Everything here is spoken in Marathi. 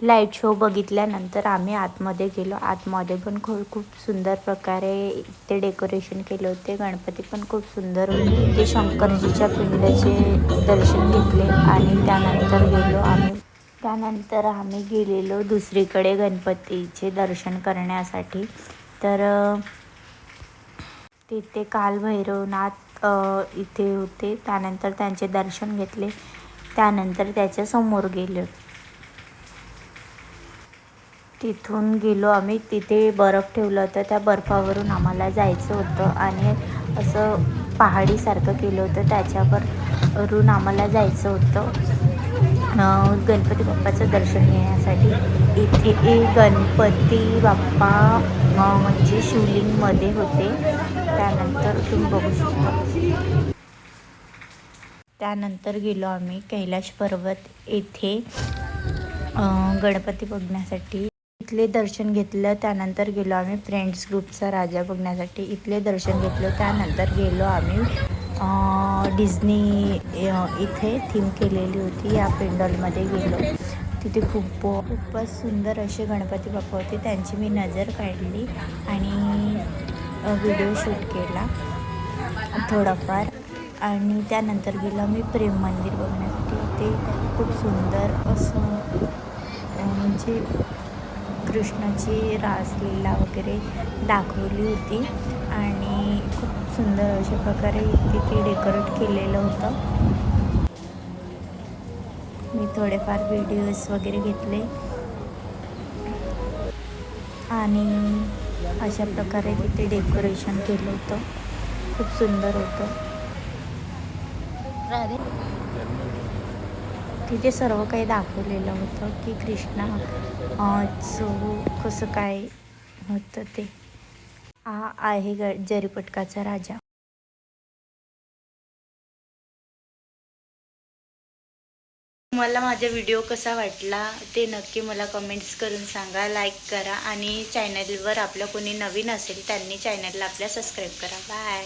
लाईट शो बघितल्यानंतर आम्ही आतमध्ये गेलो. आतमध्ये पण खूप सुंदर प्रकारे ते डेकोरेशन केले होते. गणपती पण खूप सुंदर होते. ते शंकरजीच्या पिंडाचे दर्शन घेतले आणि त्यानंतर आम्ही गेलेलो दुसरीकडे गणपतीचे दर्शन करण्यासाठी. तर तिथे कालभैरवनाथ इथे होते. त्यानंतर त्यांचे दर्शन घेतले. त्यानंतर त्याच्या समोर गेलो. तिथून गेलो आम्ही. तिथे बर्फ ठेवलं होतं. त्या बर्फावरून आम्हाला जायचं होतं आणि असं पहाडीसारखं केलं होतं. त्याच्यावरून आम्हाला जायचं होतं गणपती बाप्पाचं दर्शन घेण्यासाठी. इथे गणपती बाप्पा म्हणजे शिवलिंगमध्ये होते. त्यानंतर तुम्ही बघू शकता. त्यानंतर गेलो आम्ही कैलाश पर्वत येथे गणपती बघण्यासाठी. इथले दर्शन घेतलं. त्यानंतर गेलो आम्ही फ्रेंड्स ग्रुपचा राजा बघण्यासाठी. इथले दर्शन घेतलं. त्यानंतर गेलो आम्ही डिझनी इथे थीम केलेली होती या पेंडॉलमध्ये गेलो. तिथे खूपच सुंदर असे गणपती बाप्पा होते. त्यांची मी नजर काढली आणि व्हिडिओ शूट केला थोडाफार. आणि त्यानंतर गेलो आम्ही प्रेम मंदिर बघण्यासाठी. ते खूप सुंदर असं म्हणजे कृष्णाची रासलीला वगैरे दाखवली होती आणि खूप सुंदर अशा प्रकारे तिथे डेकोरेट केलेलं होतं. मी थोडेफार व्हिडिओज वगैरे घेतले आणि अशा प्रकारे तिथे डेकोरेशन केलं होतं. खूप सुंदर होतं. तिथे सर्व काही दाखवलेलं होतं की कृष्णा कसं काय होतं ते. हा आहे जरीपटकाचा राजा. मला माझा व्हिडिओ कसा वाटला ते नक्की मला कमेंट्स करून सांगा. लाईक करा आणि चॅनलवर आपलं कोणी नवीन असेल त्यांनी चॅनलला आपल्या सबस्क्राईब करा. बाय.